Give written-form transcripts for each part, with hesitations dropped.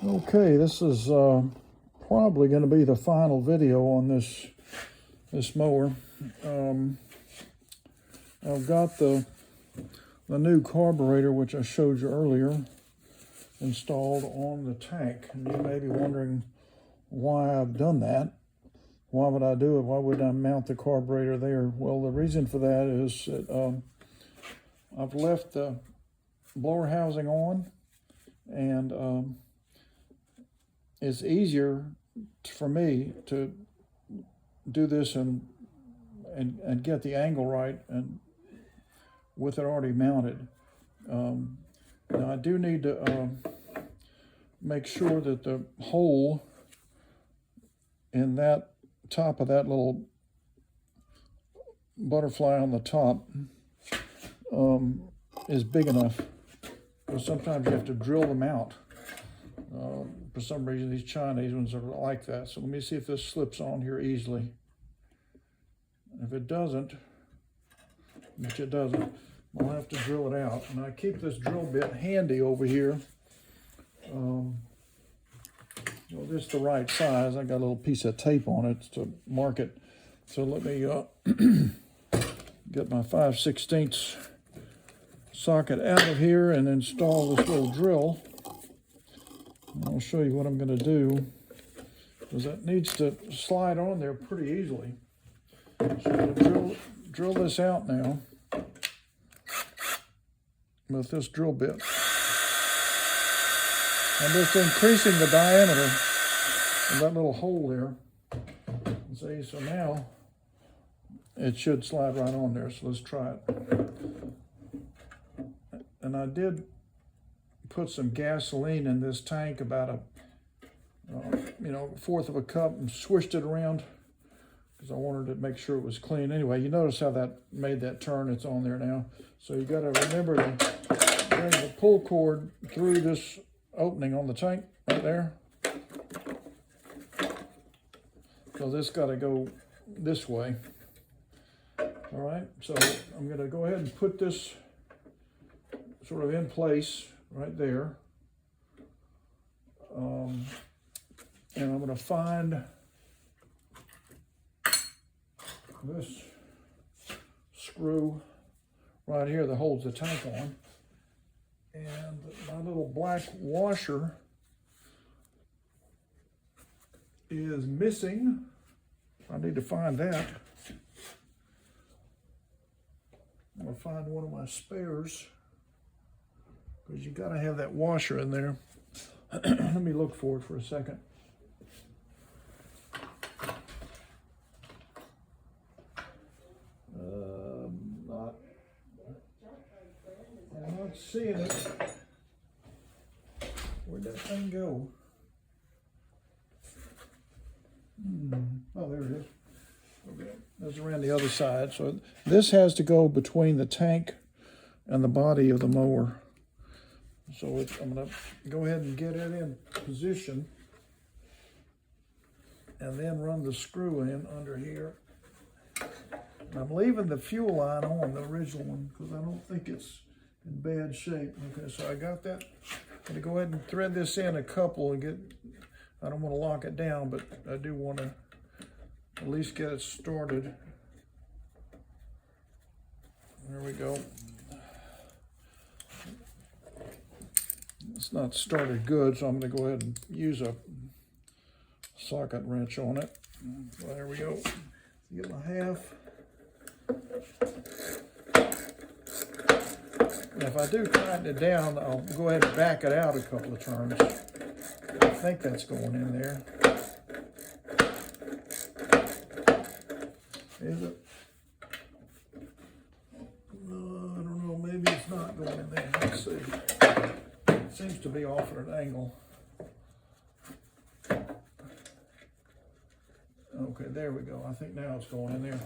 Okay, this is probably going to be the final video on this mower. I've got the new carburetor, which I showed you earlier, installed on the tank. And you may be wondering why I've done that. Why would I do it? Why would I mount the carburetor there? Well, the reason for that is that I've left the blower housing on, and it's easier for me to do this and get the angle right, and with it already mounted. Now I do need to make sure that the hole in that top of that little butterfly on the top is big enough, because sometimes you have to drill them out. For some reason, these Chinese ones are like that. So let me see if this slips on here easily. If it doesn't, which it doesn't, I'll have to drill it out. And I keep this drill bit handy over here. Well, this is the right size. I got a little piece of tape on it to mark it. So let me get my 5/16 socket out of here and install this little drill. And I'll show you what I'm going to do, because it needs to slide on there pretty easily. So I'm going to drill this out now with this drill bit. I'm just increasing the diameter of that little hole there. See, so now it should slide right on there. So let's try it. And I did put some gasoline in this tank, about a fourth of a cup, and swished it around because I wanted to make sure it was clean. Anyway, you notice how that made that turn. It's on there now. So you got to remember to bring the pull cord through this opening on the tank right there. So this got to go this way. All right, so I'm going to go ahead and put this sort of in place right there. And I'm going to find this screw right here that holds the tank on. And my little black washer is missing. I need to find that. I'm going to find one of my spares, because you got to have that washer in there. Let me look for it for a second. I'm not seeing it. Where'd that thing go? Oh, there it is. Okay, that's around the other side. So this has to go between the tank and the body of the mower. So I'm going to go ahead and get it in position, and then run the screw in under here. And I'm leaving the fuel line on, the original one, because I don't think it's in bad shape. Okay, so I got that. I'm going to go ahead and thread this in a couple and get, I don't want to lock it down, but I do want to at least get it started. There we go. It's not started good, so I'm going to go ahead and use a socket wrench on it. There we go. Get my half. And if I do tighten it down, I'll go ahead and back it out a couple of turns. I think that's going in there. Is it? I don't know, maybe it's not going in there. Let's see. It seems to be off at an angle. Okay, there we go. I think now it's going in there.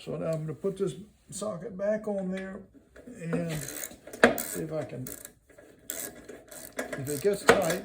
So now I'm going to put this socket back on there and see if I can, if it gets tight.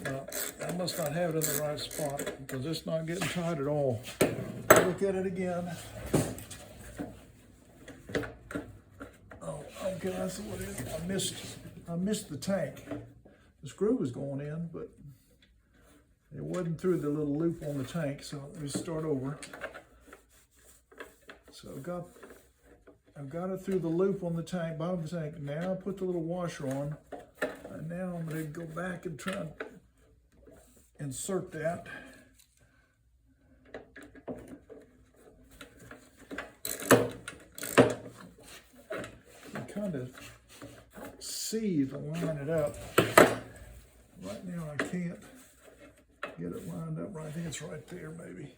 No, I must not have it in the right spot, because it's not getting tight at all. Look at it again. Oh, Okay, that's what it is. I missed the tank. The screw was going in, but it wasn't through the little loop on the tank, so let me start over. So I've got it through the loop on the tank, bottom of the tank. Now I put the little washer on, and now I'm going to go back and try and insert that. You kind of see to line it up. Right now I can't get it lined up right. I think it's right there, maybe.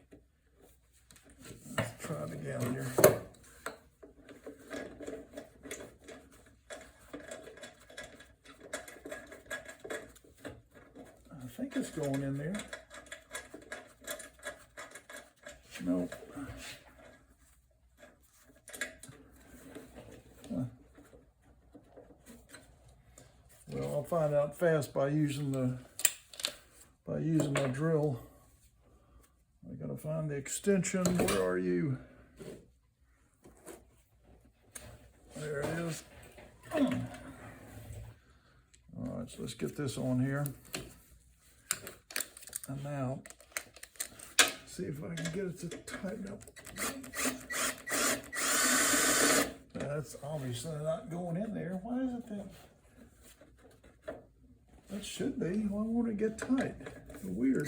Let's try it again here. I think it's going in there. Nope. Well, I'll find out fast by using my drill. I gotta find the extension. Where are you? There it is. All right, so let's get this on here. And now, see if I can get it to tighten up. That's obviously not going in there. Why isn't that? That should be. Why won't it get tight? Weird.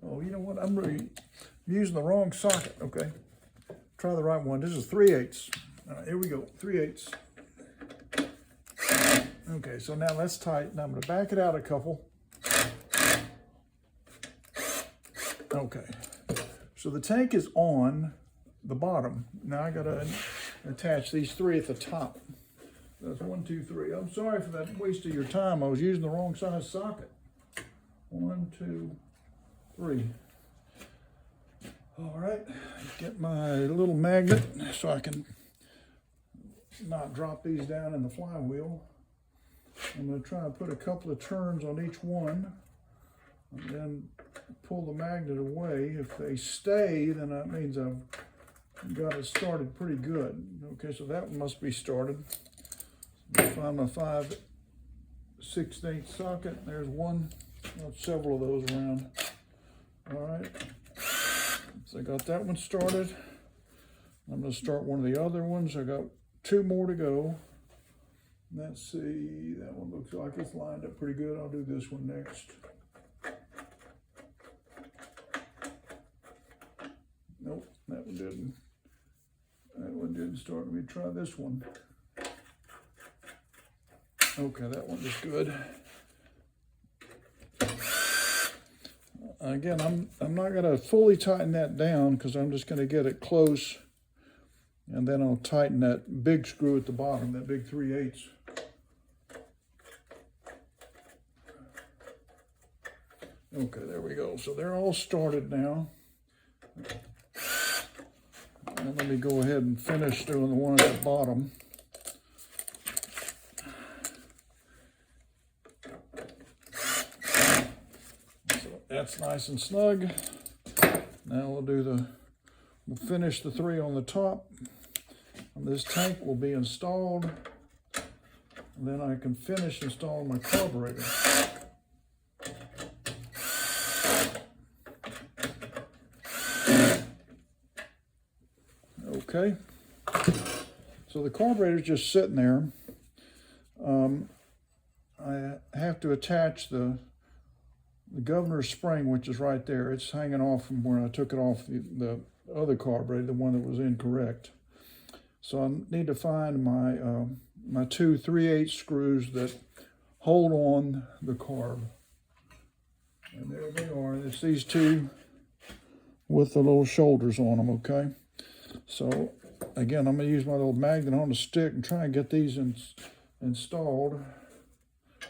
Oh, you know what? I'm using the wrong socket. Okay. Try the right one. This is 3/8. All right, here we go. 3/8. Okay, so now let's tighten. I'm going to back it out a couple. Okay. So the tank is on the bottom. Now I got to attach these three at the top. That's 1, 2, 3. I'm sorry for that waste of your time. I was using the wrong size socket. 1, 2, 3. All right, get my little magnet so I can not drop these down in the flywheel. I'm going to try and put a couple of turns on each one and then pull the magnet away. If they stay, then that means I've got it started pretty good. Okay, so that one must be started. Let's find my 5/16 socket. There's one. Several of those around. All right. So I got that one started. I'm going to start one of the other ones. I got 2 more to go. Let's see. That one looks like it's lined up pretty good. I'll do this one next. Nope, that one didn't. That one didn't start. Let me try this one. Okay, that one is good. Again, I'm not going to fully tighten that down because I'm just going to get it close, and then I'll tighten that big screw at the bottom, that big 3/8. Okay, there we go. So they're all started now. And let me go ahead and finish doing the one at the bottom. That's nice and snug. Now we'll finish the 3 on the top. And this tank will be installed. And then I can finish installing my carburetor. Okay. So the carburetor is just sitting there. I have to attach the governor's spring, which is right there. It's hanging off from where I took it off the other carburetor, the one that was incorrect. So I need to find my my 2 3/8 screws that hold on the carb. And there they are. It's these 2 with the little shoulders on them, okay? So again, I'm going to use my little magnet on the stick and try and get these installed.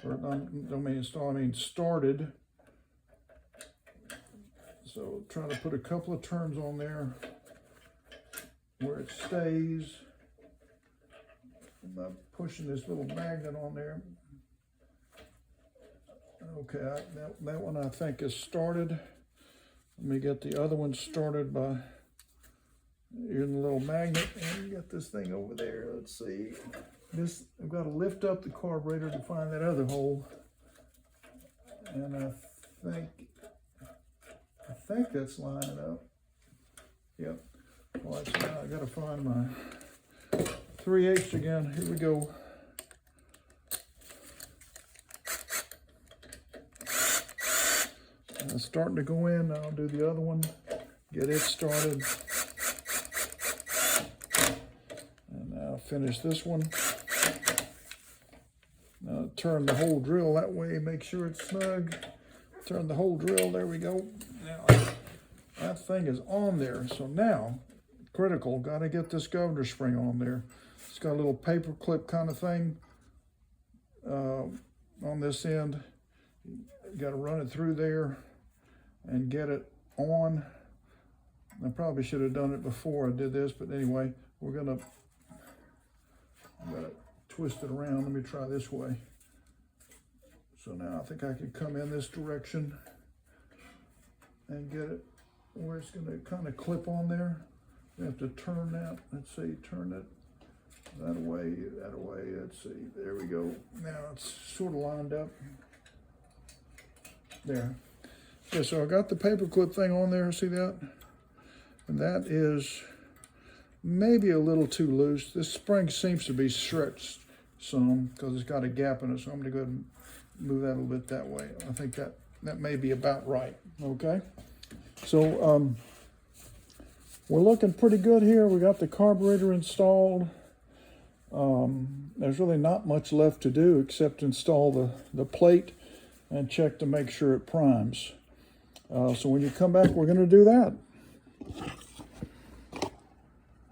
Or I don't mean installed, I mean started. So try to put a couple of turns on there where it stays. By pushing this little magnet on there. Okay, that one I think is started. Let me get the other one started by Here's the little magnet, and you got this thing over there. Let's see. This, I've got to lift up the carburetor to find that other hole. And I think that's lining up. Yep. Watch now, I gotta find my 3/8 again. Here we go. It's starting to go in. I'll do the other one, get it started. And now finish this one. Now turn the whole drill that way, make sure it's snug. Turn the whole drill, there we go. Now that thing is on there. So now, critical, gotta get this governor spring on there. It's got a little paper clip kind of thing on this end. You gotta run it through there and get it on. I probably should have done it before I did this, but anyway, I'm gonna twist it around. Let me try this way. So now I think I can come in this direction and get it where it's gonna kind of clip on there. We have to turn that, let's see, turn it that way, let's see, there we go. Now it's sort of lined up. There. Yeah, so I got the paper clip thing on there, see that? And that is maybe a little too loose. This spring seems to be stretched some because it's got a gap in it, so I'm gonna go ahead and move that a little bit that way. I think that may be about right, okay? So we're looking pretty good here. We got the carburetor installed. There's really not much left to do except install the plate and check to make sure it primes. So when you come back, we're gonna do that.